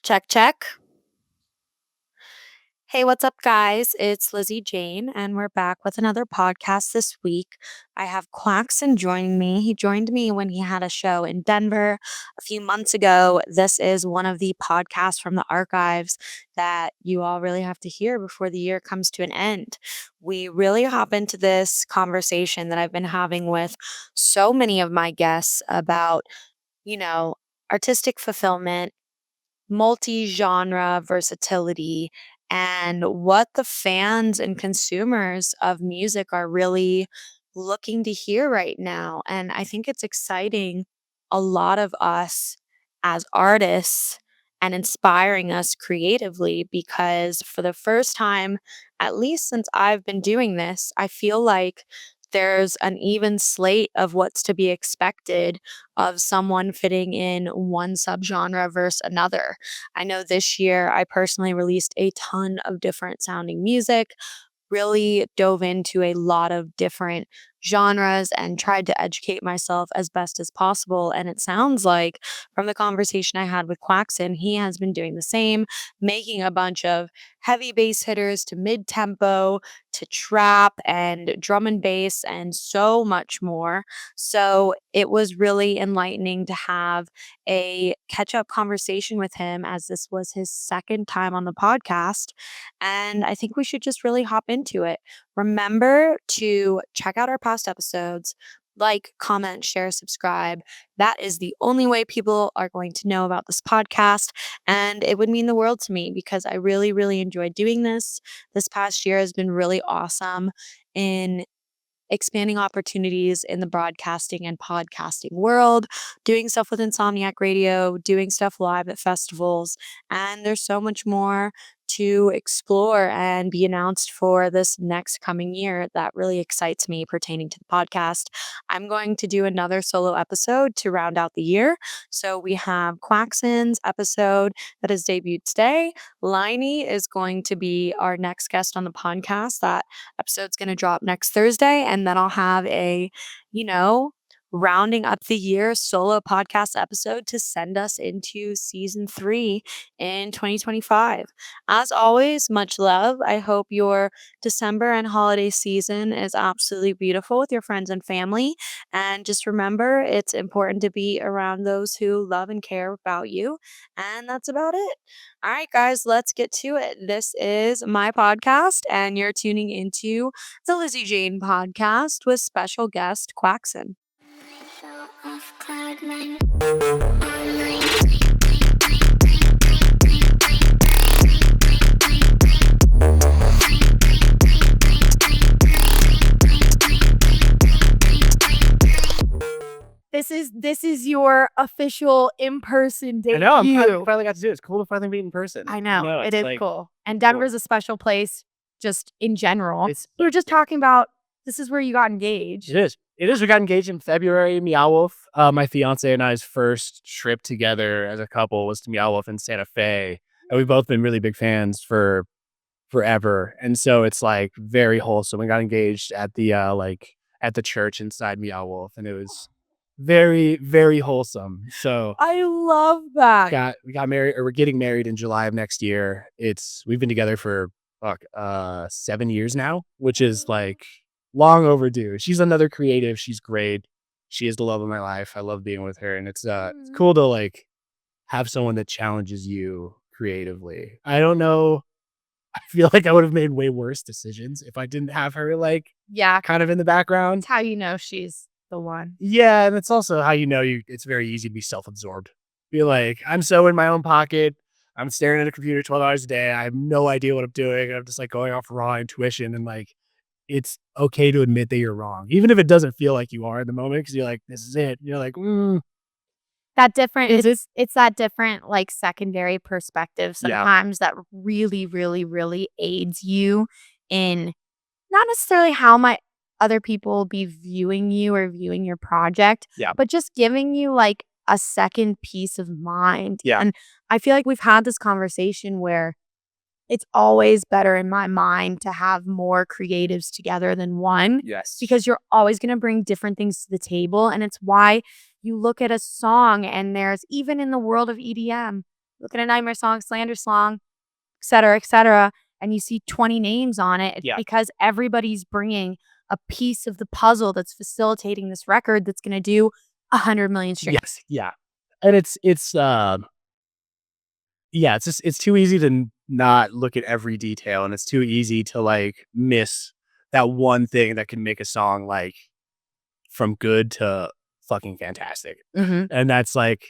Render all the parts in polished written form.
Check, check. Hey, what's up, guys? It's Lizzie Jane, and we're back with another podcast this week. I have Quackson joining me. He joined me when he had a show in Denver a few months ago. This is one of the podcasts from the archives that you all really have to hear before the year comes to an end. We really hop into this conversation that I've been having with so many of my guests about, you know, artistic fulfillment, multi-genre versatility, and what the fans and consumers of music are really looking to hear right now. And I think it's exciting a lot of us as artists and inspiring us creatively because for the first time, at least since I've been doing this, I feel like there's an even slate of what's to be expected of someone fitting in one subgenre versus another. I know this year I personally released a ton of different sounding music, really dove into a lot of different genres and tried to educate myself as best as possible. And it sounds like from the conversation I had with Quackson, he has been doing the same, making a bunch of heavy bass hitters to mid tempo to trap and drum and bass and so much more. So it was really enlightening to have a catch up conversation with him as this was his second time on the podcast. And I think we should just really hop into it. Remember to check out our past episodes, like, comment, share, subscribe. That is the only way people are going to know about this podcast. And it would mean the world to me because I really, really enjoyed doing this. This past year has been really awesome in expanding opportunities in the broadcasting and podcasting world, doing stuff with Insomniac Radio, doing stuff live at festivals. And there's so much more to explore and be announced for this next coming year that really excites me pertaining to the podcast. I'm going to do another solo episode to round out the year. So we have Quackson's episode that is debuted today. Liney is going to be our next guest on the podcast. That episode's going to drop next Thursday. And then I'll have a, you know, rounding up the year solo podcast episode to send us into season 3 in 2025. As always, much love. I hope your December and holiday season is absolutely beautiful with your friends and family. And just remember, it's important to be around those who love and care about you. And that's about it. All right, guys, let's get to it. This is my podcast, and you're tuning into the Lizzie Jane podcast with special guest Quackson. This is your official in-person debut. I know. I finally got to do it. It's cool to finally meet in person. I know. It is like, cool. And Denver's a special place just in general. We were just talking about this is where you got engaged. It is. It is. We got engaged in February. Meow Wolf. My fiance and I's first trip together as a couple was to Meow Wolf in Santa Fe. And we've both been really big fans for forever. And so it's like very wholesome. We got engaged at the at the church inside Meow Wolf, and it was very, very wholesome. So I love that. we got married, or we're getting married in July of next year. We've been together for 7 years now, which is like long overdue. She's another creative. She's great. She is the love of my life. I love being with her, and it's cool to like have someone that challenges you creatively. I don't know. I feel like I would have made way worse decisions if I didn't have her kind of in the background. It's how you know she's the one. Yeah, and it's also how you know it's very easy to be self-absorbed. Be like, I'm so in my own pocket. I'm staring at a computer 12 hours a day. I have no idea what I'm doing. I'm just like going off raw intuition, and like it's okay to admit that you're wrong, even if it doesn't feel like you are in the moment, because you're like, this is it. You're like, that different it's that different like secondary perspective sometimes that really, really, really aids you in not necessarily how might other people be viewing you or viewing your project, but just giving you like a second peace of mind. And I feel like we've had this conversation where it's always better in my mind to have more creatives together than one. Yes. Because you're always going to bring different things to the table. And it's why you look at a song and there's, even in the world of EDM, look at a Nghtmre song, Slander song, et cetera, and you see 20 names on it. It's because everybody's bringing a piece of the puzzle that's facilitating this record that's going to do 100 million streams. Yes, yeah. And it's just it's too easy to not look at every detail, and it's too easy to like miss that one thing that can make a song like from good to fucking fantastic. And that's like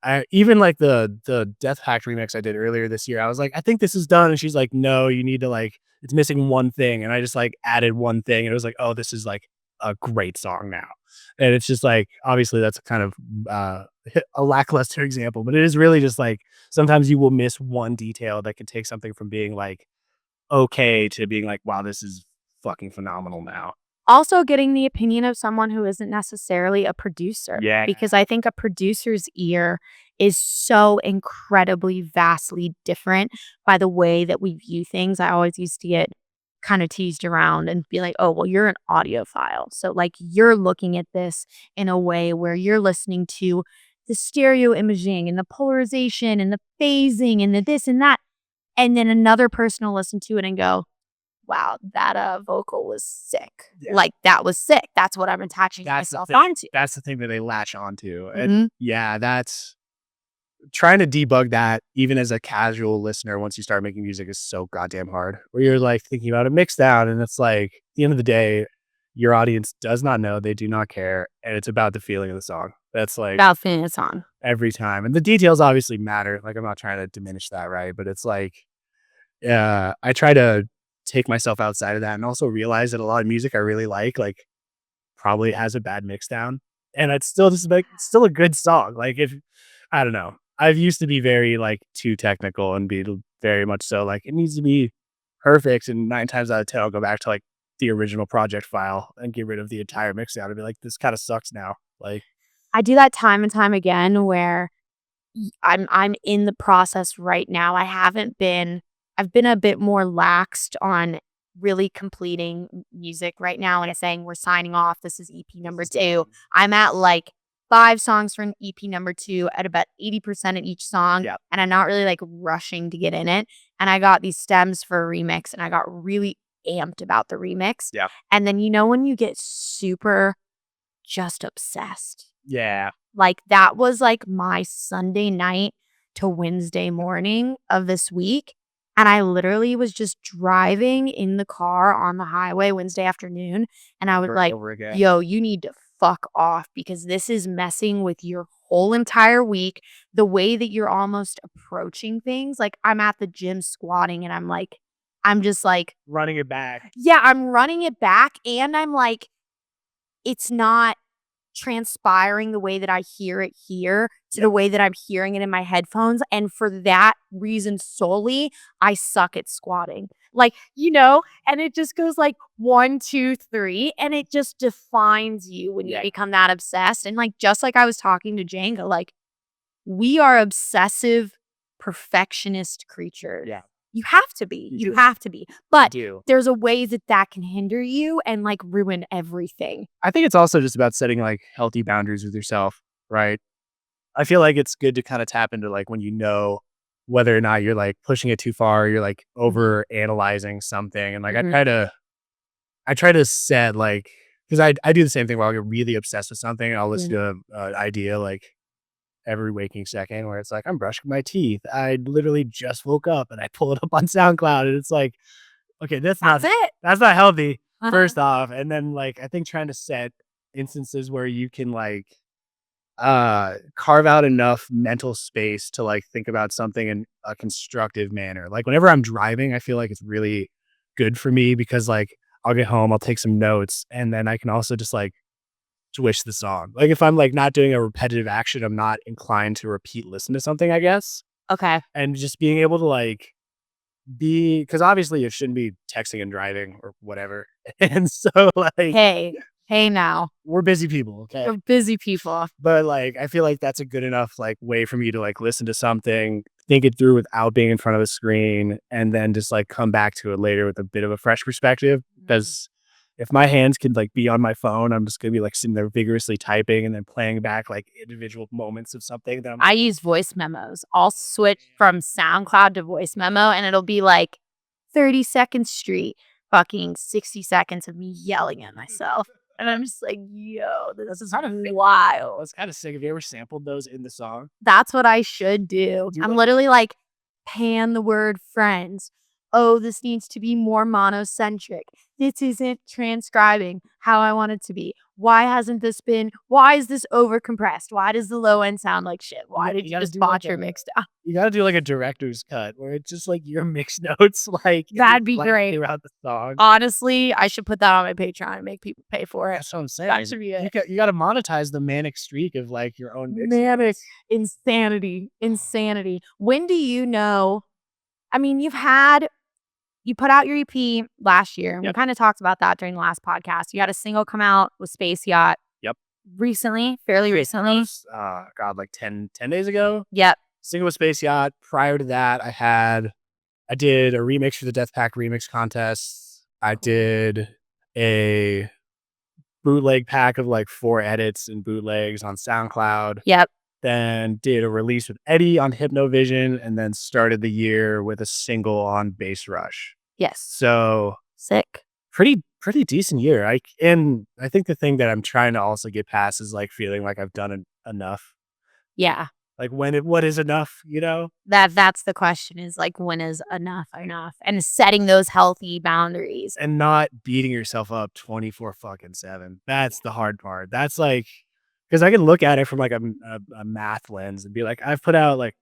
I even like the Death Pact remix I did earlier this year. I was like, I think this is done, and she's like, no, you need to like it's missing one thing, and I just like added one thing, and it was like, oh, this is like a great song now. And it's just like obviously that's kind of a lackluster example, but it is really just like sometimes you will miss one detail that can take something from being like okay to being like, wow, this is fucking phenomenal now. Also getting the opinion of someone who isn't necessarily a producer. Yeah. Because I think a producer's ear is so incredibly vastly different by the way that we view things. I always used to get kind of teased around and be like, oh, well, you're an audiophile. So like you're looking at this in a way where you're listening to the stereo imaging and the polarization and the phasing and the this and that. And then another person will listen to it and go, wow, that vocal was sick. Yeah. Like that was sick. That's what I'm attaching myself onto. That's the thing that they latch onto. And yeah, that's trying to debug that even as a casual listener once you start making music is so goddamn hard. Where you're like thinking about a mix down and it's like at the end of the day, your audience does not know, they do not care, and it's about the feeling of the song. That's like About feeling a song. every time. And the details obviously matter. Like I'm not trying to diminish that, right? But it's like I try to take myself outside of that and also realize that a lot of music I really like probably has a bad mix down. And it's still just like still a good song. Like if I don't know. I've used to be very like too technical and be very much so like it needs to be perfect. And 9 times out of 10, I'll go back to like the original project file and get rid of the entire mix down and be like, this kind of sucks now. Like I do that time and time again where I'm in the process right now. I've been a bit more laxed on really completing music right now and saying we're signing off. This is EP number 2. I'm at like 5 songs for an EP number 2 at about 80% of each song. Yep. And I'm not really like rushing to get in it. And I got these stems for a remix and I got really amped about the remix. Yeah. And then when you get super just obsessed. Yeah. Like that was like my Sunday night to Wednesday morning of this week. And I literally was just driving in the car on the highway Wednesday afternoon. And I was like, yo, you need to fuck off because this is messing with your whole entire week. The way that you're almost approaching things. Like I'm at the gym squatting and I'm just like running it back. Yeah, I'm running it back. And I'm like, it's not transpiring the way that I hear it here to the way that I'm hearing it in my headphones. And for that reason solely, I suck at squatting. Like, and it just goes like 1, 2, 3. And it just defines you when you become that obsessed. And like, just like I was talking to Jenga, like we are obsessive perfectionist creatures. Yeah. You have to be. You have to be. But there's a way that can hinder you and like ruin everything. I think it's also just about setting like healthy boundaries with yourself, right? I feel like it's good to kind of tap into like when you know whether or not you're like pushing it too far, or you're like over analyzing something. And like I try to set like because I do the same thing where I'll get really obsessed with something. I'll listen to an idea like every waking second where it's like I'm brushing my teeth. I literally just woke up and I pull it up on SoundCloud and it's like, okay, that's not healthy. First off. And then like I think trying to set instances where you can like carve out enough mental space to like think about something in a constructive manner. Like whenever I'm driving, I feel like it's really good for me because like I'll get home, I'll take some notes, and then I can also just like swish the song. Like if I'm like not doing a repetitive action, I'm not inclined to repeat listen to something, I guess. Okay. And just being able to like because obviously you shouldn't be texting and driving or whatever. And so like hey now. We're busy people, okay? We're busy people. But like I feel like that's a good enough like way for me to like listen to something, think it through without being in front of a screen, and then just like come back to it later with a bit of a fresh perspective. Because if my hands could like be on my phone, I'm just gonna be like sitting there vigorously typing and then playing back like individual moments of something that I'm I use voice memos. I'll switch from SoundCloud to voice memo, and it'll be like 30 seconds straight, fucking 60 seconds of me yelling at myself. And I'm just like, yo, this is kind of wild. That's kind of sick. Have you ever sampled those in the song? That's what I should do. Do you I'm like literally like, pan the word friends. Oh, this needs to be more monocentric. This isn't transcribing how I want it to be. Why is this over compressed? Why does the low end sound like shit? Why did you gotta just do botch like your mix down? you gotta do like a director's cut where it's just like your mix notes like That'd be like great. throughout the song. Honestly, I should put that on my Patreon and make people pay for it. That's what I'm saying. That should be it. You gotta monetize the manic streak of like your own mix. Manic insanity. Insanity. When do you know? I mean, you put out your EP last year. And we Yep. kind of talked about that during the last podcast. You had a single come out with Space Yacht. Yep. Recently, fairly recently. God, like 10 days ago. Yep. Single with Space Yacht. Prior to that, I did a remix for the Death Pack remix contest. I did a bootleg pack of like 4 edits and bootlegs on SoundCloud. Yep. Then did a release with Eddie on Hypnovision, and then started the year with a single on Bass Rush. Yes. So Sick. pretty decent year. I think the thing that I'm trying to also get past is like feeling like I've done enough. Yeah. Like what is enough, you know? That's the question, is like, when is enough enough? And setting those healthy boundaries. And not beating yourself up 24 fucking 7. That's the hard part. That's like, because I can look at it from like a math lens and be like, I've put out like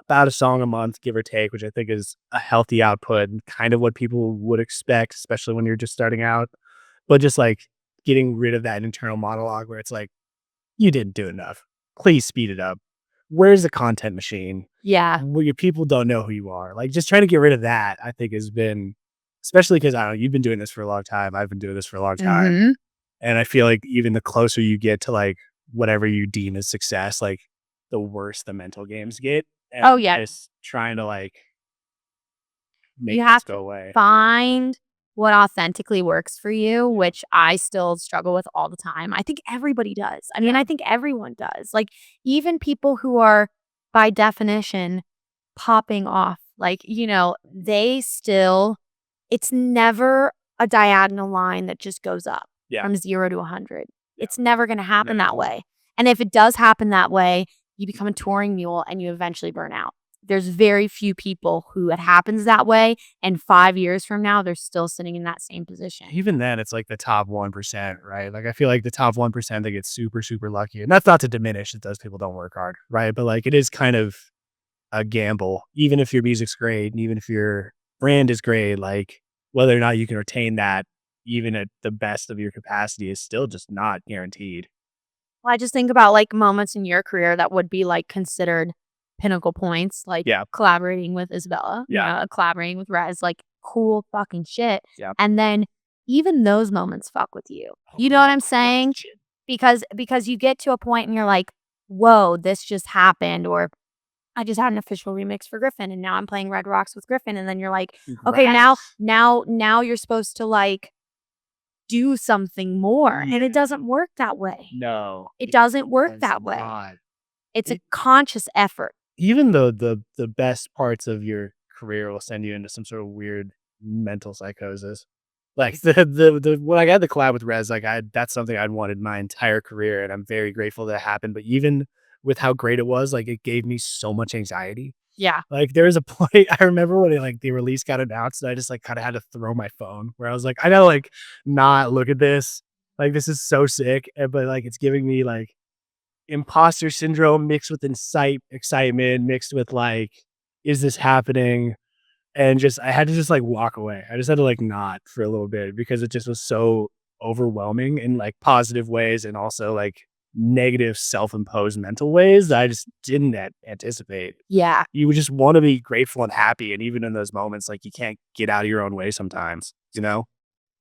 about a song a month, give or take, which I think is a healthy output and kind of what people would expect, especially when you're just starting out. But just like getting rid of that internal monologue where it's like, you didn't do enough. Please speed it up. Where's the content machine? Yeah. Well, your people don't know who you are. Like, just trying to get rid of that, I think, has been, especially because I don't know, you've been doing this for a long time. I've been doing this for a long time. Mhm. And I feel like even the closer you get to like whatever you deem as success, like the worse the mental games get. And Oh, yeah. just trying to like make You this have go to away. find what authentically works for you, which I still struggle with all the time. I think everybody does. I mean, I think everyone does. Like, even people who are by definition popping off, like, they still, it's never a diagonal line that just goes up Yeah. from 0 to 100. Yeah. It's never going to happen No. that way. And if it does happen that way, you become a touring mule and you eventually burn out. There's very few people who it happens that way, and 5 years from now, they're still sitting in that same position. Even then, it's like the top 1%, right? Like, I feel like the top 1%, they get super, super lucky. And that's not to diminish that those people don't work hard, right? But like, it is kind of a gamble, even if your music's great and even if your brand is great, like whether or not you can retain that, even at the best of your capacity, is still just not guaranteed. Well, I just think about like moments in your career that would be like considered pinnacle points, like collaborating with Isabella, collaborating with Rez, like cool fucking shit. Yeah. And then even those moments fuck with you. You know what I'm saying? Because you get to a point and you're like, whoa, this just happened, or I just had an official remix for Griffin and now I'm playing Red Rocks with Griffin. And then you're like, okay, now you're supposed to like do something more. And it doesn't work that way. No. It doesn't work that way. It's a conscious effort. Even though the best parts of your career will send you into some sort of weird mental psychosis. Like the when I got the collab with Rez, like that's something I'd wanted my entire career, and I'm very grateful that it happened. But even with how great it was, like it gave me so much anxiety. Yeah. Like there was a point I remember when the release got announced, and I just like kind of had to throw my phone where I was like, I gotta like not look at this. Like this is so sick, but like it's giving me like imposter syndrome mixed with excitement mixed with like, is this happening? And just I had to just like walk away. I just had to like not for a little bit because it just was so overwhelming in like positive ways and also like negative self-imposed mental ways that I just didn't anticipate. Yeah. You would just want to be grateful and happy. And even in those moments, like you can't get out of your own way sometimes, you know?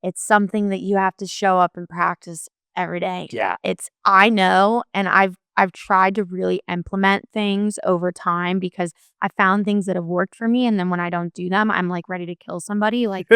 It's something that you have to show up and practice every day. Yeah. I know, and I've tried to really implement things over time because I found things that have worked for me. And then when I don't do them, I'm like ready to kill somebody. Like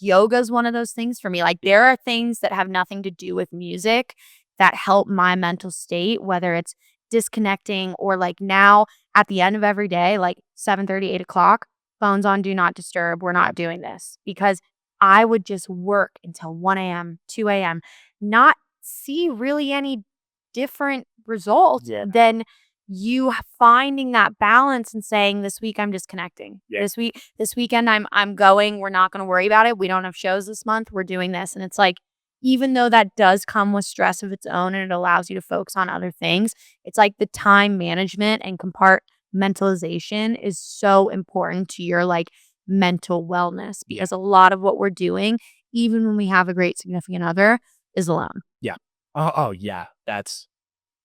yoga is one of those things for me. Like, there are things that have nothing to do with music that help my mental state, whether it's disconnecting or like now at the end of every day, like 7:30, 8 o'clock, phones on do not disturb. We're not doing this because I would just work until 1 a.m., 2 a.m., not see really any different results than you finding that balance and saying, this week I'm disconnecting. This weekend I'm going, we're not going to worry about it. We don't have shows this month. We're doing this. And it's like, even though that does come with stress of its own and it allows you to focus on other things, it's like the time management and compartmentalization is so important to your like mental wellness because a lot of what we're doing, even when we have a great significant other, is alone. Yeah. Oh yeah. That's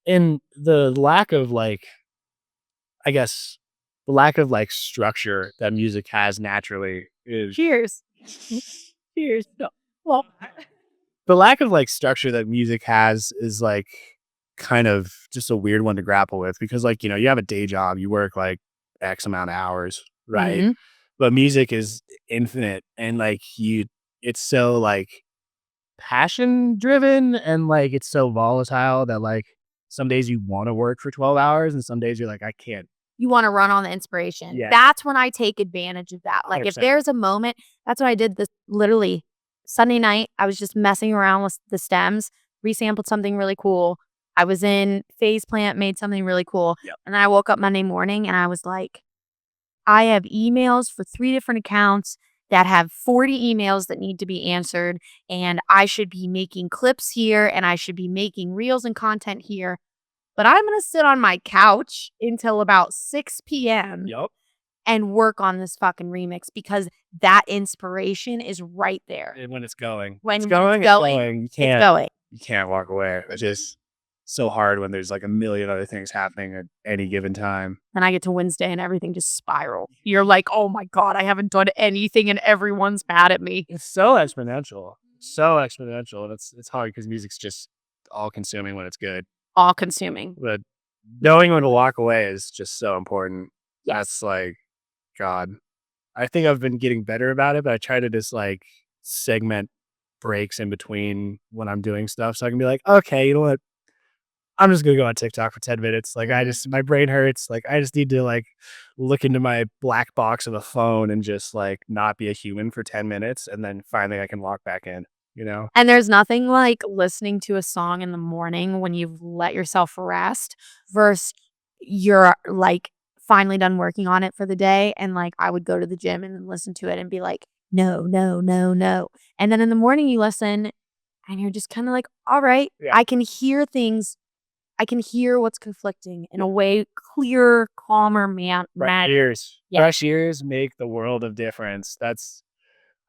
and the lack of like, I guess, the lack of like structure that music has naturally is Cheers. Cheers. no. Well, the lack of like structure that music has is like kind of just a weird one to grapple with because like, you know, you have a day job, you work like X amount of hours, right? Mm-hmm. But music is infinite and like it's so like passion driven and like it's so volatile that like some days you want to work for 12 hours and some days you're like, I can't. You want to run on the inspiration. Yeah. That's when I take advantage of that. Like 100%. if there's a moment, that's what I did this literally Sunday night. I was just messing around with the stems, resampled something really cool. I was in Phase Plant, made something really cool. Yep. And I woke up Monday morning and I was like, I have emails for 3 different accounts that have 40 emails that need to be answered. And I should be making clips here and I should be making reels and content here. But I'm going to sit on my couch until about 6 p.m. Yep. and work on this fucking remix because that inspiration is right there. And when it's going, When it's going. You it's going. You can't walk away. It's just so hard when there's like a million other things happening at any given time. And I get to Wednesday and everything just spirals. You're like, oh my God, I haven't done anything and everyone's mad at me. It's so exponential. So exponential. And it's hard because music's just all consuming when it's good. All consuming. But knowing when to walk away is just so important. Yes. That's like, God. I think I've been getting better about it, but I try to just like segment breaks in between when I'm doing stuff. So I can be like, okay, you know what? I'm just gonna go on TikTok for 10 minutes. Like my brain hurts. Like I just need to like look into my black box of a phone and just like not be a human for 10 minutes. And then finally I can walk back in, you know? And there's nothing like listening to a song in the morning when you've let yourself rest versus you're like finally done working on it for the day. And like I would go to the gym and then listen to it and be like, no, no, no, no. And then in the morning you listen and you're just kind of like, all right, I can hear things. I can hear what's conflicting in a way clearer, calmer, Fresh ears make the world of difference.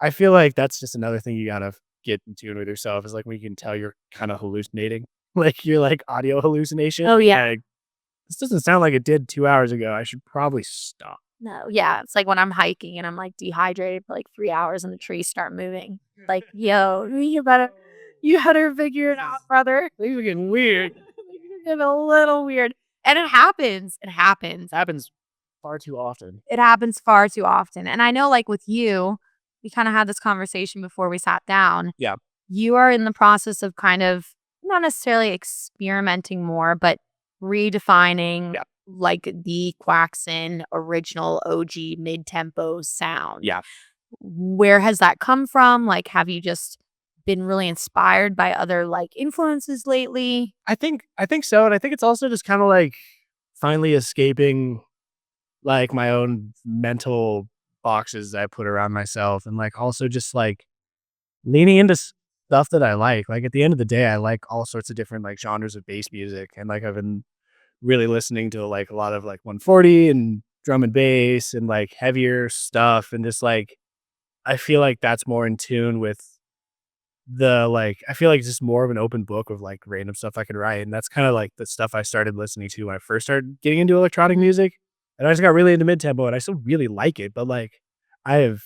I feel like that's just another thing you gotta get in tune with yourself is like when you can tell you're kind of hallucinating, like you're like audio hallucination. Oh yeah. Like, this doesn't sound like it did 2 hours ago. I should probably stop. No, yeah. It's like when I'm hiking and I'm like dehydrated for like 3 hours and the trees start moving. Like, yo, you better figure it out, brother. Things are getting weird. It's a little weird. And it happens. It happens. It happens far too often. It happens far too often. And I know like with you, we kind of had this conversation before we sat down. Yeah. You are in the process of kind of not necessarily experimenting more, but redefining like the Quackson original OG mid-tempo sound. Yeah. Where has that come from? Like, have you just been really inspired by other like influences lately? I think so. And I think it's also just kind of like finally escaping like my own mental boxes that I put around myself and like also just like leaning into stuff that I like. Like at the end of the day, I like all sorts of different like genres of bass music. And like I've been really listening to like a lot of like 140 and drum and bass and like heavier stuff. And just like, I feel like that's more in tune with I feel like it's just more of an open book of like random stuff I could write. And that's kind of like the stuff I started listening to when I first started getting into electronic music. And I just got really into mid tempo and I still really like it. But like I've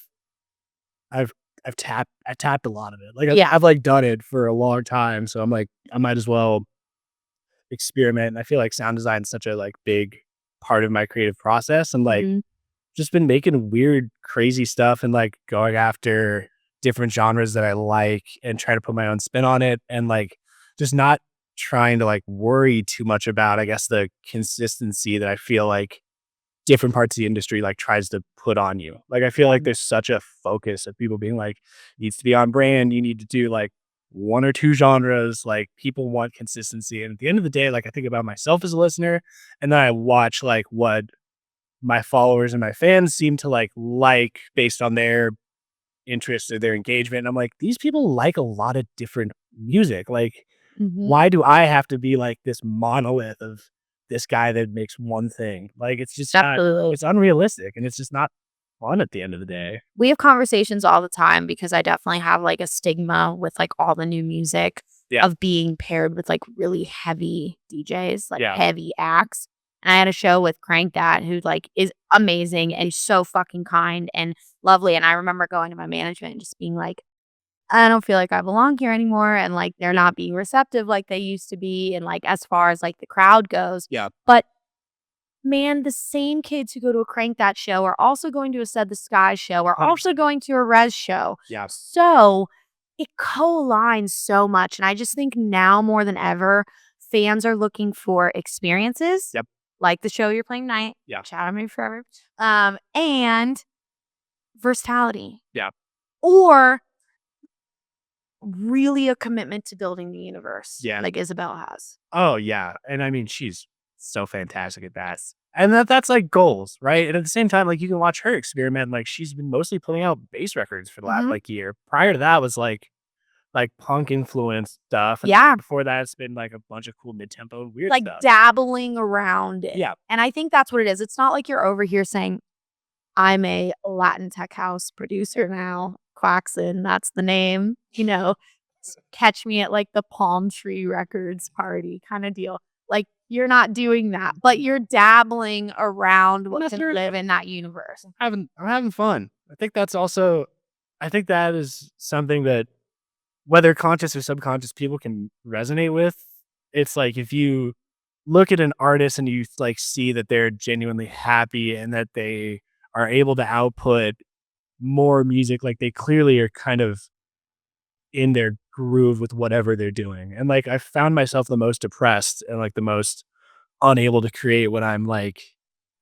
tapped a lot of it. Like I've like done it for a long time. So I'm like, I might as well experiment. And I feel like sound design is such a like big part of my creative process and like just been making weird, crazy stuff and like going after different genres that I like and try to put my own spin on it, and like just not trying to like worry too much about, I guess, the consistency that I feel like different parts of the industry like tries to put on you. Like I feel like there's such a focus of people being like, needs to be on brand, you need to do like one or two genres, like people want consistency. And at the end of the day, like I think about myself as a listener, and then I watch like what my followers and my fans seem to like based on their interest or their engagement. And I'm like, these people like a lot of different music. Like, Mhm. why do I have to be like this monolith of this guy that makes one thing? Like, it's just not, Absolutely. it's unrealistic and it's just not fun at the end of the day. We have conversations all the time because I definitely have like a stigma with like all the new music Yeah. of being paired with like really heavy DJs, like Yeah. heavy acts. And I had a show with Crank That who like is amazing and he's so fucking kind and lovely. And I remember going to my management and just being like, I don't feel like I belong here anymore. And like they're not being receptive like they used to be. And like as far as like the crowd goes. Yeah. But man, the same kids who go to a Crank That show are also going to a Said the Sky show, are also going to a Res show. Yeah. So it co-aligns so much. And I just think now more than ever, fans are looking for experiences. Yep. Like the show you're playing tonight. Yeah. Shout out me forever. And versatility. Yeah. Or really a commitment to building the universe. Yeah. Like Isabel has. Oh yeah. And I mean, she's so fantastic at that. And that's like goals, right? And at the same time, like you can watch her experiment. Like she's been mostly putting out bass records for the last like year. Prior to that was like punk influenced stuff. And Yeah. before that, it's been like a bunch of cool mid tempo weird Like stuff. dabbling around it. Yeah. And I think that's what it is. It's not like you're over here saying, I'm a Latin tech house producer now. Quackson, that's the name. You know, catch me at like the Palm Tree Records party kind of deal. Like you're not doing that, but you're dabbling around what can live in that universe. I'm having fun. I think that's also, I think that is something that whether conscious or subconscious people can resonate with. It's like if you look at an artist and you like see that they're genuinely happy and that they are able to output more music, like they clearly are kind of in their groove with whatever they're doing. And like I found myself the most depressed and like the most unable to create when I'm like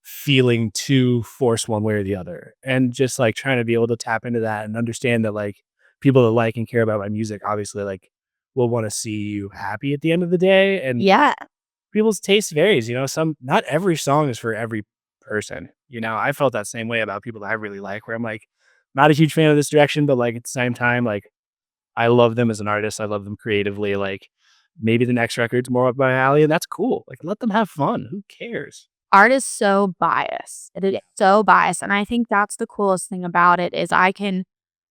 feeling too forced one way or the other. And just like trying to be able to tap into that and understand that like people that like and care about my music obviously like will want to see you happy at the end of the day. And Yeah. people's taste varies, you know, not every song is for every person. You know, I felt that same way about people that I really like, where I'm like, not a huge fan of this direction, but like at the same time, like I love them as an artist. I love them creatively. Like maybe the next record's more up my alley, and that's cool. Like let them have fun. Who cares? Art is so biased. It is so biased. And I think that's the coolest thing about it is I can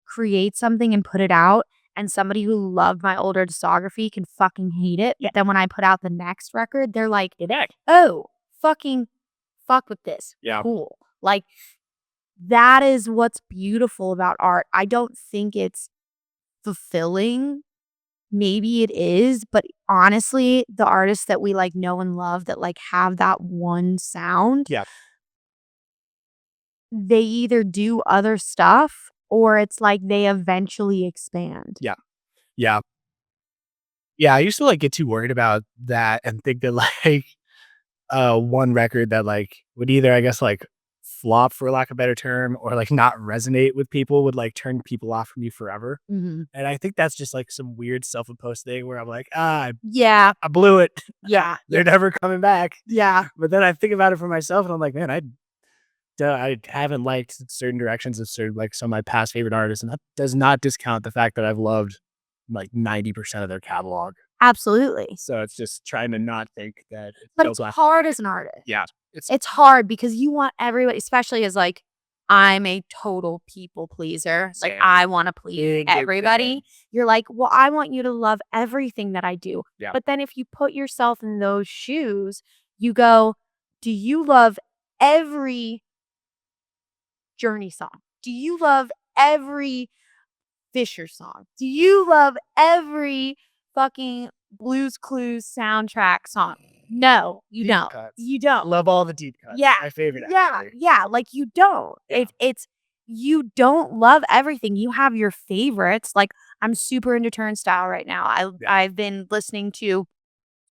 create something and put it out. And somebody who loved my older discography can fucking hate it. Yeah. But then when I put out the next record, they're like, Get back. oh, fucking fuck with this. Yeah. Cool. Like that is what's beautiful about art. I don't think it's fulfilling. Maybe it is, but honestly, the artists that we like know and love that like have that one sound, Yeah. they either do other stuff or it's like they eventually expand. Yeah. Yeah. Yeah. I used to like get too worried about that and think that like one record that like would either, I guess, like flop for lack of a better term or like not resonate with people would like turn people off from you forever. Mhm. And I think that's just like some weird self-imposed thing where I'm like, Yeah. I blew it. Yeah. They're never coming back. Yeah. But then I think about it for myself and I'm like, man, I haven't liked certain directions of certain like some of my past favorite artists. And that does not discount the fact that I've loved like 90% of their catalog. Absolutely. So it's just trying to not think that But it's hard as an artist. Yeah. It's hard because you want everybody, especially as like, I'm a total people pleaser. Like Same. I want to please Big everybody. fan. You're like, well, I want you to love everything that I do. Yeah. But then if you put yourself in those shoes, you go, do you love every Journey song? Do you love every Fisher song? Do you love every fucking Blues Clues soundtrack song? No, you Deep don't. cuts. You don't. Love all the deep cuts. Yeah. My favorite. Yeah, Actually. yeah, like you don't. Yeah. It's you don't love everything. You have your favorites. Like, I'm super into Turnstile right now. Yeah. I've been listening to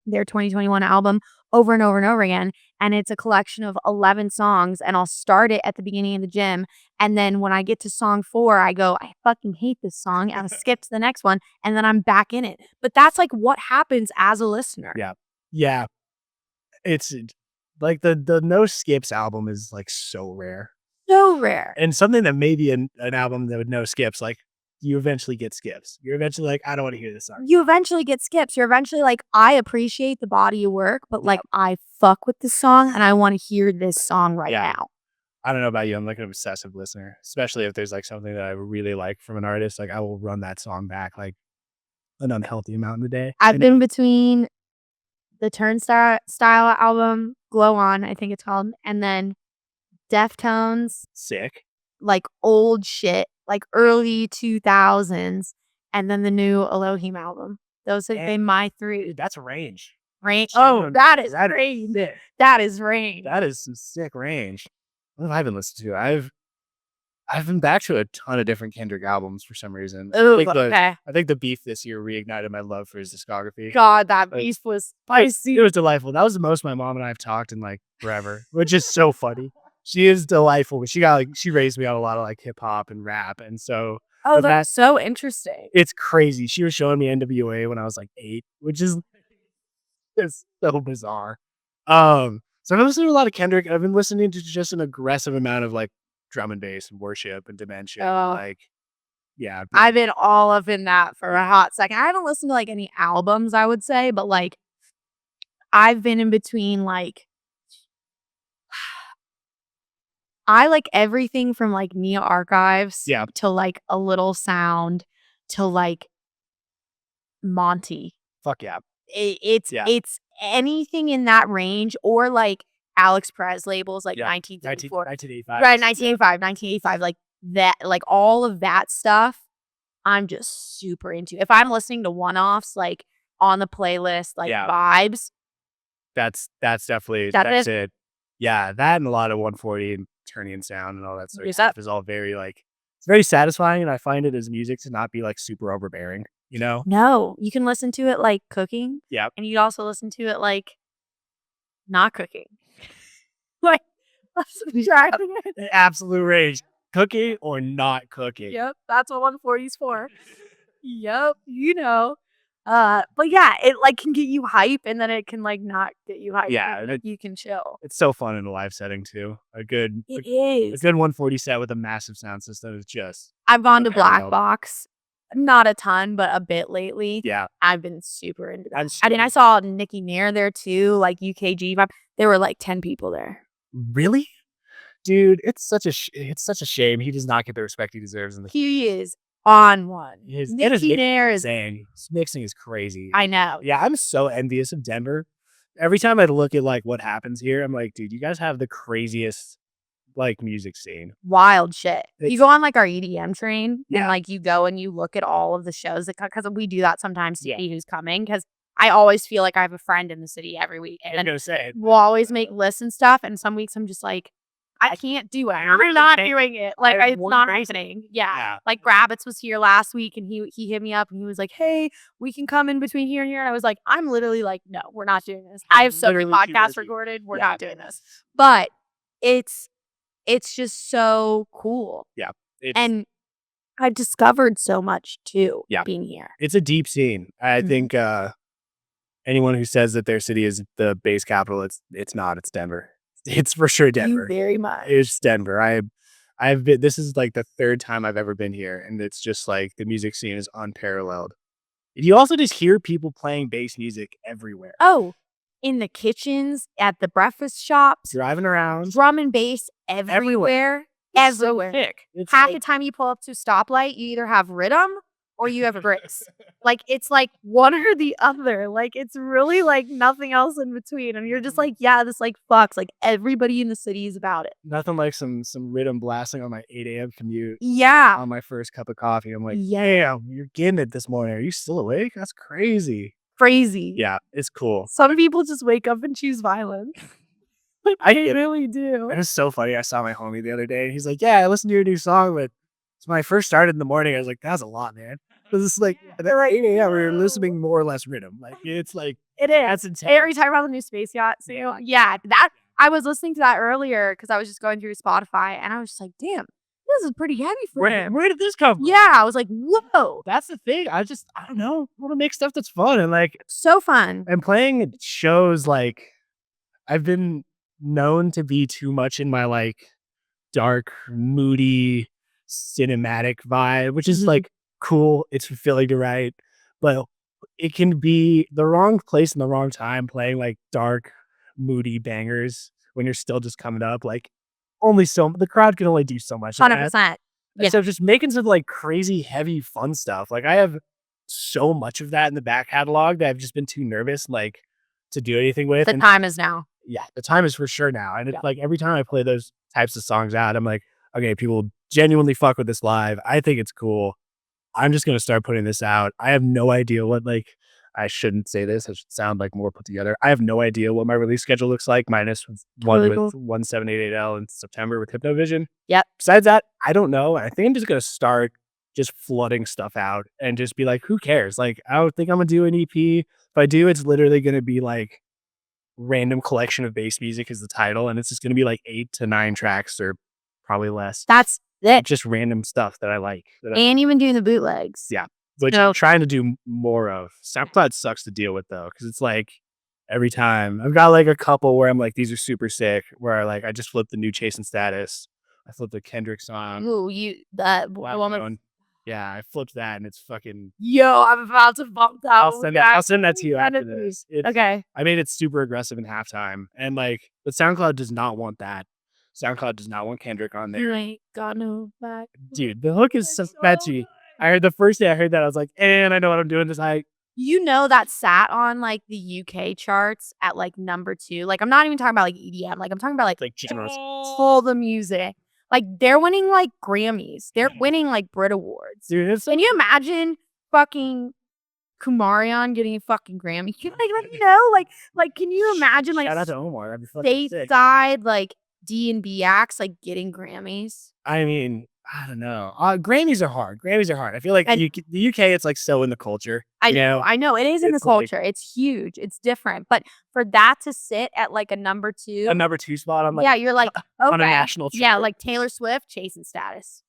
their 2021 album over and over and over again, and it's a collection of 11 songs, and I'll start it at the beginning of the gym, and then when I get to song 4, I go, "I fucking hate this song," and I'll skip to the next one, and then I'm back in it. But that's, like, what happens as a listener. Yeah. Yeah. It's like the No Skips album is like so rare. So rare. And something that may be an album that would no skips, like you eventually get skips. You're eventually like, I don't want to hear this song. You eventually get skips. You're eventually like, I appreciate the body of work, but like, I fuck with this song and I want to hear this song right Yeah. now. I don't know about you. I'm like an obsessive listener, especially if there's like something that I really like from an artist. Like I will run that song back like an unhealthy amount in a day. I've been between the Turnstile style album, Glow On, I think it's called, and then Deftones, Sick. like old shit, like early 2000s, and then the new Elohim album. Those have been my 3. Dude, that's range. Range. Oh, that is That is range. sick. That is range. That is some sick range. What have I been listening to? I've been back to a ton of different Kendrick albums for some reason. Ooh, okay. I think the beef this year reignited my love for his discography. God, that Like, beast was It spicy. was delightful. That was the most my mom and I have talked in like forever, which is so funny. She is delightful, but she raised me on a lot of like hip hop and rap, and so Oh, that's so interesting. it's crazy. She was showing me NWA when I was like 8, which is it's so bizarre. So I've been listening to a lot of Kendrick. I've been listening to just an aggressive amount of like drum and bass and worship and dimension. Oh. Like, yeah, I've been all up in that for a hot second. I haven't listened to like any albums, I would say, but like I've been in between like I like everything from like Nia Archives Yeah. to like A Little Sound to like Monty. fuck yeah. It's anything in that range or like Alex Perez labels like 1934. 1985. Right, 1985, like that, like all of that stuff, I'm just super into. If I'm listening to one-offs, like on the playlist, like vibes. That's definitely, That's it. Yeah, that and a lot of 140 and turning and sound and all that sort of stuff is all very like, it's very satisfying. And I find it as music to not be like super overbearing, you know? No, you can listen to it like cooking. Yeah. And you'd also listen to it like not cooking. Like, driving it. Absolute range. Cooking or not cooking. Yep, that's what 140's for. Yep, you know. But yeah, it like can get you hype and then it can like not get you hype. Yeah, and, like, you can chill. It's so fun in a live setting too. A good 140 set with a massive sound system is just. I've gone to Black Box, not a ton, but a bit lately. Yeah, I've been super into that. I mean, I saw Nghtmre there too, like UKG vibe. There were like 10 people there. Really? Dude, it's such a shame he does not get the respect he deserves. He is on one. Nghtmre is insane. His mixing is crazy. I know. Yeah, I'm so envious of Denver. Every time I look at like what happens here, I'm like, dude, you guys have the craziest like music scene. Wild shit. You go on like our EDM train and like you go and you look at all of the shows that because we do that sometimes to see who's coming because I always feel like I have a friend in the city every week. And we'll always make lists and stuff. And some weeks I'm just like, I can't do it. I'm not doing it. Like it's not happening. Yeah. Like Rabbits was here last week and he hit me up and he was like, hey, we can come in between here and here. And I was like, I'm literally like, no, we're not doing this. I have so many podcasts recorded. We're not doing this. But it's just so cool. Yeah. And I've discovered so much too being here. It's a deep scene. I think anyone who says that their city is the base capital, it's not. It's Denver. It's for sure Denver. Very much. It's Denver. I've been. This is like the 3rd time I've ever been here, and it's just like the music scene is unparalleled. You also just hear people playing bass music everywhere. Oh, in the kitchens, at the breakfast shops, driving around, drum and bass everywhere. Everywhere. So half the time you pull up to a stoplight, you either have rhythm or you have bricks. Like it's like one or the other. Like it's really like nothing else in between. And you're just like, yeah, this like fucks. Like everybody in the city is about it. Nothing like some rhythm blasting on my 8 a.m. commute. Yeah. On my first cup of coffee. I'm like, yeah, you're getting it this morning. Are you still awake? That's crazy. Crazy. Yeah, it's cool. Some people just wake up and choose violence. I really do. It was so funny. I saw my homie the other day, and he's like, "Yeah, I listened to your new song, but it's when I first started in the morning." I was like, "That's a lot, man." Because it's like at 8 a.m. we're listening more or less rhythm. Like it's like It is. that's intense. Are you talking about the new Space Yacht too? Yeah, that I was listening to that earlier because I was just going through Spotify and I was just like, damn, this is pretty heavy for him. Where did this come from? Yeah, I was like, whoa, That's the thing. I don't know. I want to make stuff that's fun and like so fun. and playing shows like I've been known to be too much in my like dark, moody, cinematic vibe, which is like cool. It's fulfilling to write, but it can be the wrong place and the wrong time playing like dark, moody bangers when you're still just coming up. Like only so the crowd can only do so much. of that. 100%. Yeah. So just making some like crazy, heavy, fun stuff. Like I have so much of that in the back catalog that I've just been too nervous like to do anything with. The time is now. Yeah, the time is for sure now. And it's like every time I play those types of songs out, I'm like, okay, people genuinely fuck with this live. I think it's cool. I'm just gonna start putting this out. I have no idea what like I shouldn't say this. I should sound like more put together. I have no idea what my release schedule looks like, minus one Really with cool. 1788L in September with Hypnovision. Yep. Besides that, I don't know. I think I'm just gonna start just flooding stuff out and just be like, who cares? Like, I don't think I'm gonna do an EP. If I do, it's literally gonna be like random collection of bass music is the title, and it's just gonna be like 8 to 9 tracks or probably less. That's it. Just random stuff that I like. And you've been doing the bootlegs. Yeah. Which So- I'm trying to do more of. SoundCloud sucks to deal with though, because it's like every time I've got like a couple where I'm like, these are super sick, where like I just flipped the new Chasing Status. I flipped the Kendrick song. Ooh, that Black woman. Moon. Yeah, I flipped that and it's fucking Yo, I'm about to bump that. I'll send that to you Send after it to me. this. It's, Okay. I made it super aggressive in halftime. And like, but SoundCloud does not want that. SoundCloud does not want Kendrick on there. You ain't got no back. Dude, the hook is so catchy. I heard the first day I heard that, I was like, and I know what I'm doing this hike. You know that sat on like the UK charts at like number 2. Like I'm not even talking about like EDM. Like I'm talking about like Generous. full the music. Like they're winning like Grammys. They're winning like Brit Awards. Dude, it's Can you imagine fucking Kumarion getting a fucking Grammy? Like let me know. Like can you imagine like shout out to Omar. That'd be fucking sick. stateside like D&B acts like getting Grammys? I mean, I don't know. Grammys are hard. I feel like the UK, it's like so in the culture. I know. It is in the It's like- culture. It's huge. It's different. But for that to sit at like a number 2, A number 2 spot on like yeah, you're like, okay. on a national Yeah, chart. like Taylor Swift, Chasing Status.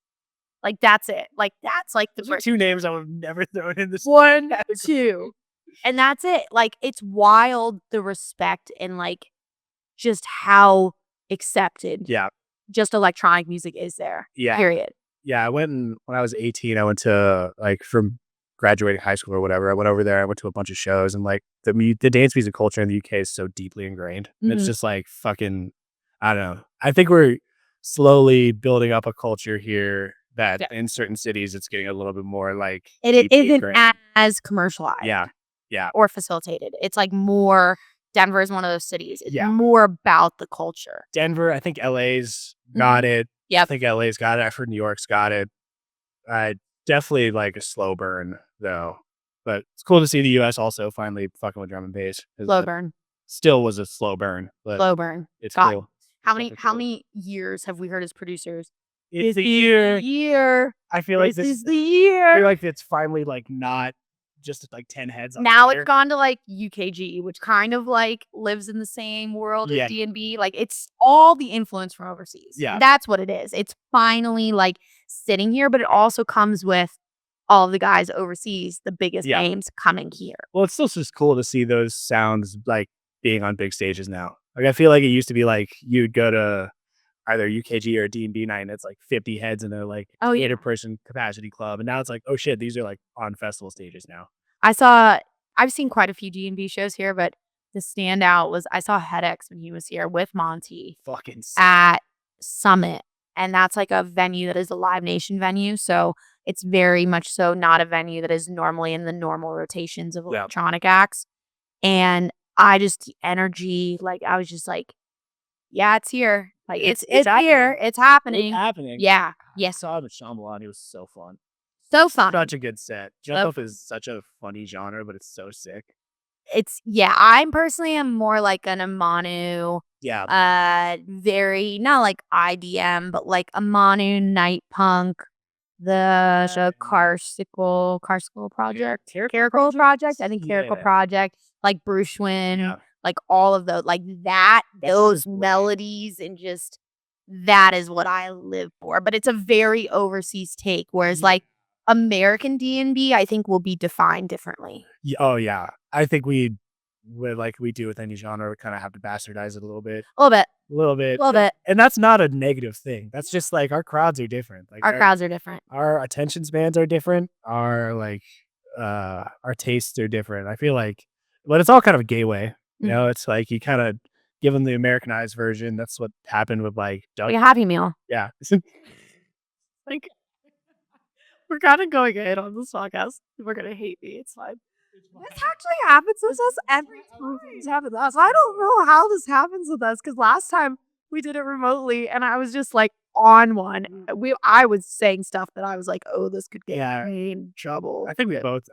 Like that's it. Like that's like the Those are first 2 names I would have never thrown in this 1, 2. And that's it. Like it's wild the respect and like just how accepted Yeah. just electronic music is there. Yeah. Period. Yeah, when I was 18, I went to like from graduating high school or whatever. I went over there. I went to a bunch of shows, and like the dance music culture in the UK is so deeply ingrained. And it's just like fucking, I don't know. I think we're slowly building up a culture here that in certain cities it's getting a little bit more like It deeply isn't ingrained. as commercialized. Yeah. Or facilitated. It's like more. Denver is one of those cities. It's Yeah. more about the culture. Denver, I think LA's got it. Yep. I think LA's got it. I've heard New York's got it. Definitely like a slow burn though. But it's cool to see the US also finally fucking with drum and bass. 'Cause Slow that burn. Still was a slow burn, but Slow burn. it's God. cool. How Fucking how cool. many years have we heard as producers? It's the year. Year. I feel like This this is the I year. feel like it's finally like not just like 10 heads. Now it's it's gone to like UKG, which kind of like lives in the same world Yeah. as D&B. Like it's all the influence from overseas. Yeah. That's what it is. It's finally like sitting here, but it also comes with all of the guys overseas, the biggest Yeah. names coming here. Well, it's still just cool to see those sounds like being on big stages now. Like I feel like it used to be like you'd go to either UKG or D&B night and it's like 50 heads in a like Oh, yeah. 800-person capacity club. And now it's like, oh shit, these are like on festival stages now. I've seen quite a few D&B shows here, but the standout was I saw HeadX when he was here with Monty Fucking at Summit. And that's like a venue that is a Live Nation venue. So it's very much so not a venue that is normally in the normal rotations of Yeah. electronic acts. And the energy, like I was just like, yeah, it's here. Like it's here. It's happening. It's happening. Yeah. I Yes. saw him at Shambhala. It was so fun. So fun. Such a good set. Love- Jump Up is such a funny genre, but it's so sick. I'm personally am more like an Amanu, Yeah. very not like IDM, but like Amanu, Night Punk, the Carsicle Project, Caracol Project. I think Caracol Project, like Brushwin, Yeah. like all of those, like those melodies, and just that is what I live for. But it's a very overseas take, whereas like American D&B, I think will be defined differently. Oh yeah. I think we would, like we do with any genre, we kind of have to bastardize it a little bit. A little bit, A little bit. a little bit. And that's not a negative thing. That's just like our crowds are different. Like Our crowds are different. our attention spans are different. Our tastes are different. I feel like, but it's all kind of a gateway. You know, it's like you kind of give them the Americanized version. That's what happened with like Doug. Like a Happy Meal. Yeah. Like, we're kind of going in on this podcast. We're gonna hate me. It's fine. This actually happens with us every time this happens with us. I don't know how this happens with us, because last time we did it remotely and I was just like on one. I was saying stuff that I was like, oh, this could get me in trouble. I think we both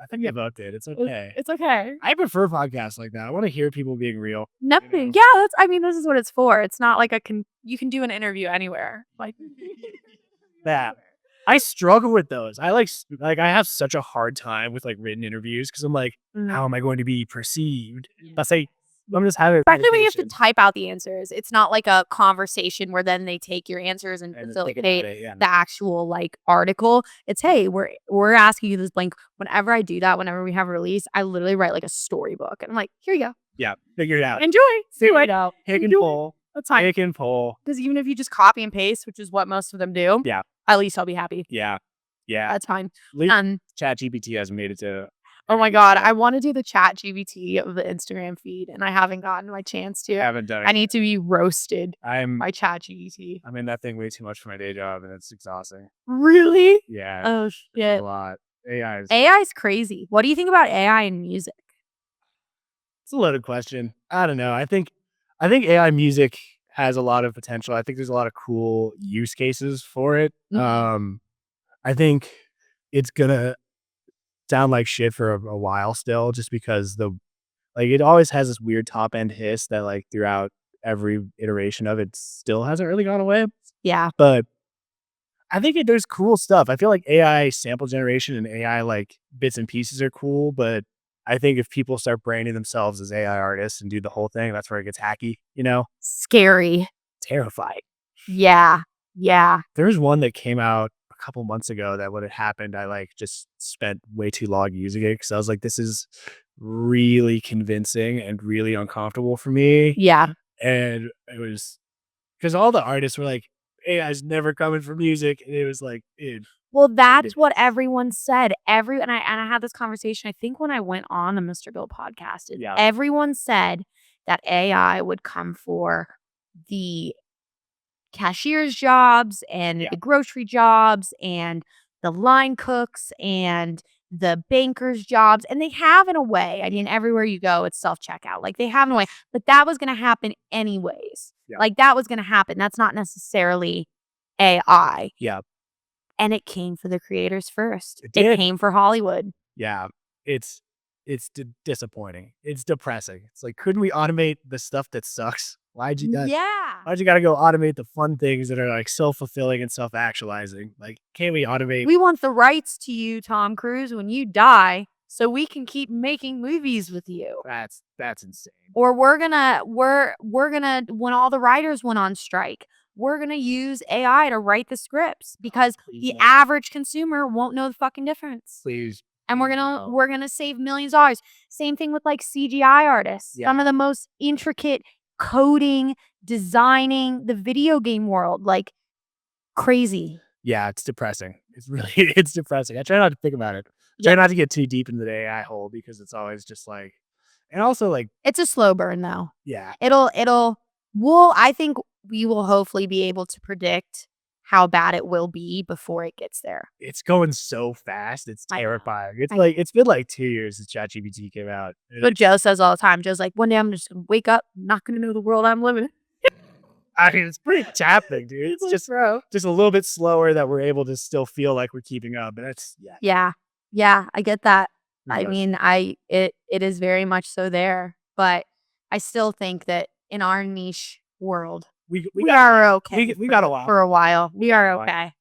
did. It's okay. It's okay. I prefer podcasts like that. I want to hear people being real. Nothing. Yeah, this is what it's for. It's not like you can do an interview anywhere. Like that. I struggle with those. I I have such a hard time with like written interviews because I'm like, how am I going to be perceived? I'm just having, especially when you have to type out the answers. It's not like a conversation where then they take your answers and facilitate the actual like article. It's, hey, we're asking you this blank. Whenever I do that, whenever we have a release, I literally write like a storybook, and I'm like, here you go. Yeah, figure it out. Enjoy. Figure it out. Pick and pull. That's fine. Pick and pull. Because even if you just copy and paste, which is what most of them do, at least I'll be happy. Yeah. That's fine. ChatGPT hasn't made it to. Oh my God, I want to do the ChatGPT of the Instagram feed, and I haven't gotten my chance to. I haven't done it. I need to be roasted by ChatGPT. I'm in that thing way too much for my day job, and it's exhausting. Really? Yeah. Oh shit. A lot. AI is crazy. What do you think about AI in music? It's a loaded question. I don't know. I think AI music has a lot of potential. I think there's a lot of cool use cases for it. I think it's gonna sound like shit for a while still, just because it always has this weird top end hiss that like throughout every iteration of it still hasn't really gone away. Yeah. But I think there's cool stuff. I feel like AI sample generation and AI like bits and pieces are cool, but I think if people start branding themselves as AI artists and do the whole thing, that's where it gets hacky, you know? Scary. Terrifying. Yeah. Yeah. There was one that came out a couple months ago that when it happened, I like just spent way too long using it because I was like, this is really convincing and really uncomfortable for me. Yeah. And it was because all the artists were like, AI's never coming for music. And it was like, well, that's what everyone said. And I had this conversation, I think, when I went on the Mr. Bill podcast. Everyone said that AI would come for the cashier's jobs and the grocery jobs and the line cooks and the banker's jobs. And they have in a way. I mean, everywhere you go, it's self-checkout. Like they have in a way. But that was going to happen anyways. Yeah. Like that was going to happen. That's not necessarily AI. Yeah. And it came for the creators first. It came for Hollywood. Yeah. It's disappointing. It's depressing. It's like, couldn't we automate the stuff that sucks? Why'd you gotta go automate the fun things that are like self-fulfilling and self-actualizing? Like, can't we automate? We want the rights to you, Tom Cruise, when you die, so we can keep making movies with you. That's insane. Or we're gonna when all the writers went on strike, we're gonna use AI to write the scripts because the average consumer won't know the fucking difference. Please. And we're gonna save millions of dollars. Same thing with like CGI artists. Some of the most intricate coding, designing the video game world, like crazy. Yeah, it's depressing. It's depressing. I try not to think about it. Try not to get too deep into the AI hole because it's always just like, and also like it's a slow burn though. Yeah. I think we will hopefully be able to predict how bad it will be before it gets there. It's going so fast. It's terrifying. It's been like 2 years since ChatGPT came out. But Joe says all the time. Joe's like, one day I'm just going to wake up, not going to know the world I'm living in. I mean, it's pretty happening, dude. It's just a little bit slower that we're able to still feel like we're keeping up. And that's Yeah, I get that. I mean, it is very much so there, but I still think that in our niche world, we are okay. We got a while. For a while. We are okay.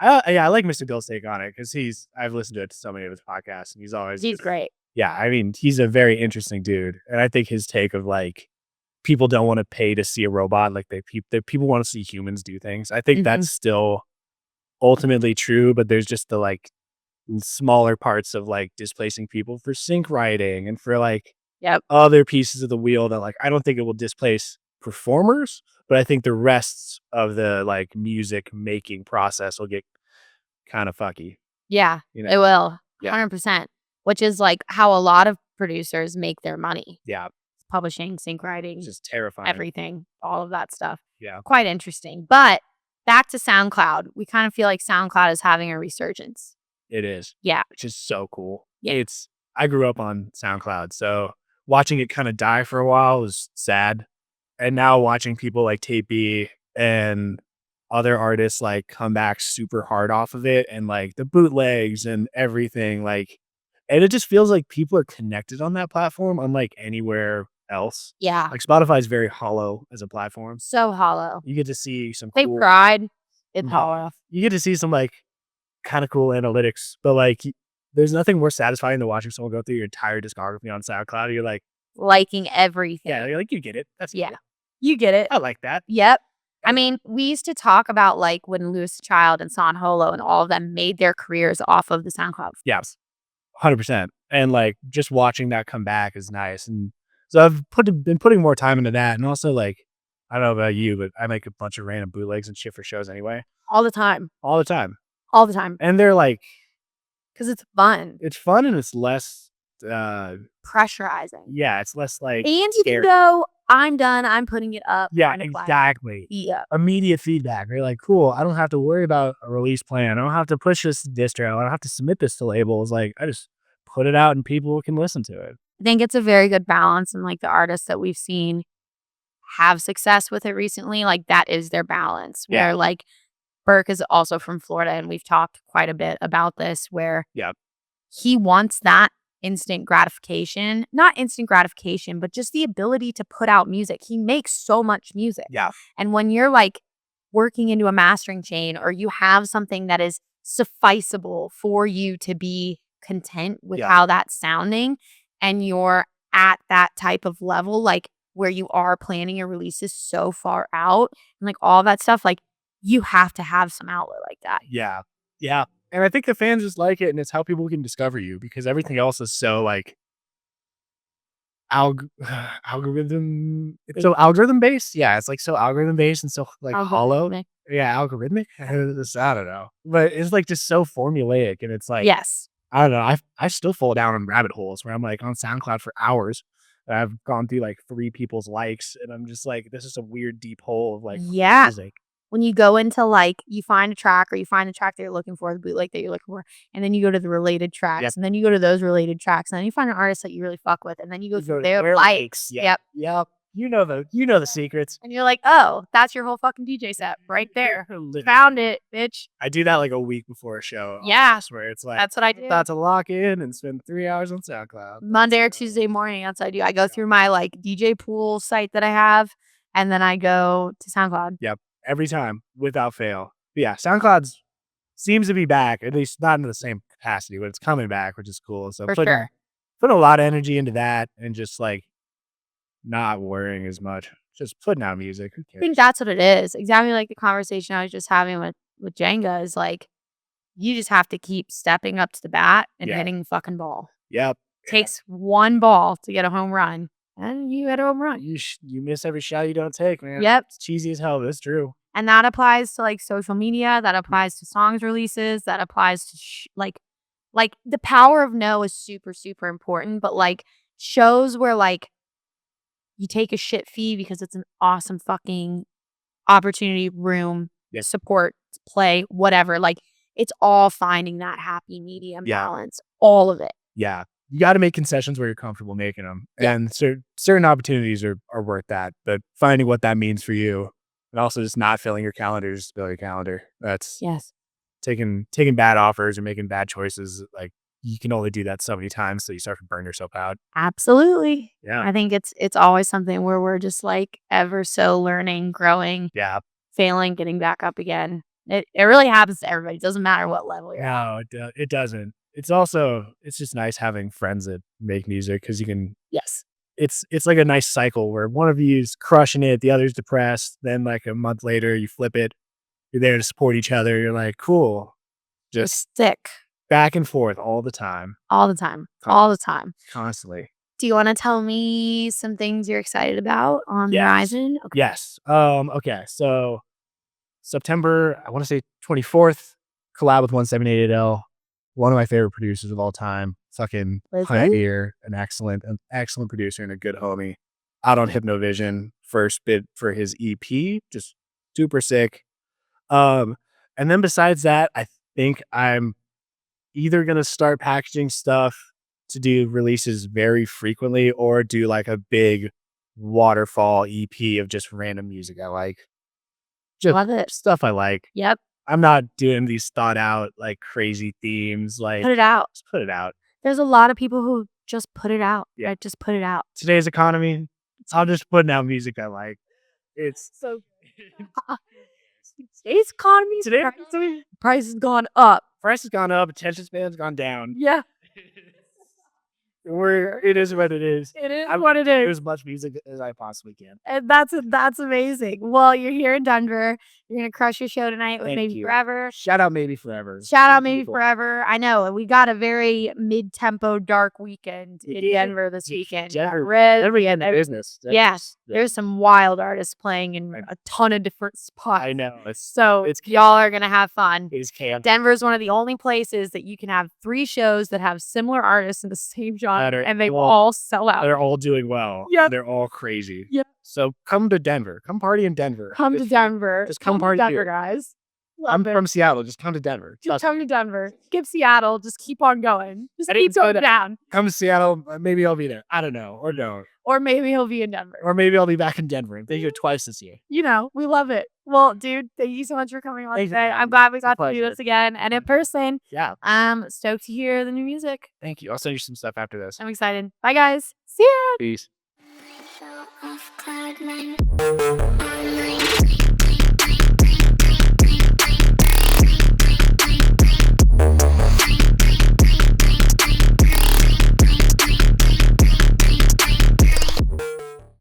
I like Mr. Bill's take on it because I've listened to it to so many of his podcasts and He's great. Yeah, I mean, he's a very interesting dude. And I think his take of like people don't want to pay to see a robot, like people want to see humans do things. I think that's still ultimately true, but there's just the like smaller parts of like displacing people for sync writing and for like other pieces of the wheel that like I don't think it will displace performers, but I think the rest of the like music making process will get kind of fucky. Yeah, it will. 100%. Which is like how a lot of producers make their money. Yeah. Publishing, sync writing, just terrifying. Everything, all of that stuff. Yeah. Quite interesting. But back to SoundCloud. We kind of feel like SoundCloud is having a resurgence. It is. Yeah. Which is so cool. Yeah. I grew up on SoundCloud, so watching it kind of die for a while was sad. And now watching people like Tape B and other artists like come back super hard off of it and like the bootlegs and everything, like, and it just feels like people are connected on that platform unlike anywhere else. Yeah. Like Spotify is very hollow as a platform. So hollow. You get to see some They tried. It's hollow. You get to see some like kind of cool analytics, but like there's nothing more satisfying than watching someone go through your entire discography on SoundCloud. You're like liking everything. Yeah, you're like, you get it. That's cool. Cool. You get it. I like that. Yep. I mean, we used to talk about like when Louis Child and San Holo and all of them made their careers off of the SoundCloud. Yes. 100%. And like just watching that come back is nice. And so I've been putting more time into that. And also like, I don't know about you, but I make a bunch of random bootlegs and shit for shows anyway. All the time. All the time. All the time. And they're like, because it's fun. It's fun and it's less pressurizing. Yeah, it's less like and you can go, I'm done, I'm putting it up. Yeah, exactly. Yeah. Immediate feedback. You're like, cool, I don't have to worry about a release plan. I don't have to push this to distro. I don't have to submit this to labels. Like I just put it out and people can listen to it. I think it's a very good balance, and like the artists that we've seen have success with it recently, like that is their balance. Where like Burke is also from Florida, and we've talked quite a bit about this, where he wants that instant gratification, not instant gratification, but just the ability to put out music. He makes so much music. Yeah. And when you're like working into a mastering chain, or you have something that is sufficeable for you to be content with how that's sounding, and you're at that type of level, like where you are planning your releases so far out and like all that stuff, like you have to have some outlet like that. Yeah. Yeah. And I think the fans just like it, and it's how people can discover you, because everything else is so like algorithm. It's so algorithm based. Yeah, it's like so algorithm based and so like hollow. Yeah, algorithmic. I don't know, but it's like just so formulaic, and it's like I don't know. I still fall down in rabbit holes where I'm like on SoundCloud for hours. And I've gone through like 3 people's likes, and I'm just like, this is a weird deep hole of like music. When you go into like, you find a track, or you find the track that you're looking for, the bootleg that you're looking for, and then you go to the related tracks, and then you go to those related tracks, and then you find an artist that you really fuck with, and then you go through their likes. Yep. You know the secrets. And you're like, oh, that's your whole fucking DJ set right there. Found it, bitch. I do that like a week before a show. Yeah. Where it's like, that's what I do. About to lock in and spend 3 hours on SoundCloud. Monday or Tuesday morning, that's what I do. I go through my like DJ pool site that I have, and then I go to SoundCloud. Yep. Every time, without fail. But yeah, SoundCloud seems to be back, at least not in the same capacity, but it's coming back, which is cool. So putting a lot of energy into that, and just like not worrying as much, just putting out music. Who cares? I think that's what it is. Exactly like the conversation I was just having with Jenga is like, you just have to keep stepping up to the bat and hitting the fucking ball. Yep. Takes one ball to get a home run. And you hit a home run. You miss every shot you don't take, man. Yep. It's cheesy as hell, but it's true. And that applies to like social media. That applies to songs releases. That applies to like the power of no is super, super important. But like shows where like you take a shit fee because it's an awesome fucking opportunity, room, support, play, whatever. Like it's all finding that happy medium balance. All of it. Yeah. You got to make concessions where you're comfortable making them. And certain opportunities are worth that. But finding what that means for you, and also just not filling your calendar, just fill your calendar. That's taking bad offers or making bad choices. Like you can only do that so many times, so you start to burn yourself out. Absolutely. Yeah. I think it's always something where we're just like ever so learning, growing, Yeah. failing, getting back up again. It really happens to everybody. It doesn't matter what level you're at. No, it doesn't. It's just nice having friends that make music because you can. Yes. It's like a nice cycle where one of you's crushing it, the other's depressed. Then like a month later, you flip it. You're there to support each other. You're like, cool. Just Stick back and forth all the time. all the time. All the time. Constantly. Do you want to tell me some things you're excited about on the Yes. horizon? Okay. Yes. Okay. So September, I want to say 24th, collab with 178L, one of my favorite producers of all time. Fucking pioneer, an excellent producer and a good homie. Out on Hypnovision, first bid for his EP, just super sick. And then besides that, I think I'm either gonna start packaging stuff to do releases very frequently or do like a big waterfall EP of just random music I like. Just Love it. stuff I like. Yep. I'm not doing these thought out like crazy themes. Like Put it out. just put it out. There's a lot of people who just put it out. Yeah. Right? Just put it out. Today's economy, I'm just putting out music I like. It's So today's economy, price has gone up. price has gone up, attention span's gone down. Yeah. It is what it is. It is I'm what it do is. as much music as I possibly can. And that's amazing. Well, you're here in Denver. You're gonna crush your show tonight with Thank Maybe you. Forever. Shout out Maybe Forever. Shout out Thank you, Maybe people. Forever. I know we got a very mid-tempo dark weekend in Yeah. Denver this weekend. Denver- Red, Denver in the business. yes, there's some wild artists playing in a ton of different spots. I know. So it's y'all are gonna have fun. It's can Denver is one of the only places that you can have 3 shows that have similar artists in the same genre, and they all sell out. They're all doing well. Yep. They're all crazy. Yep. So come to Denver. Come party in Denver. Come to Denver. Just come to party Denver, here. guys. I'm Love it. from Seattle. Just come to Denver. Just come to Denver. Skip Seattle. Just keep on going. Just I didn't keep say going that. down. Come to Seattle. Maybe I'll be there. I don't know. Or no. Or maybe he'll be in Denver. Or maybe I'll be back in Denver. Thank you twice this year. You know, we love it. Well, dude, thank you so much for coming on Thanks, today. man. I'm glad we It's a got to do pleasure. this again and in person. Yeah. I'm stoked to hear the new music. Thank you. I'll send you some stuff after this. I'm excited. Bye, guys. See ya. Peace. Show off cloud nine.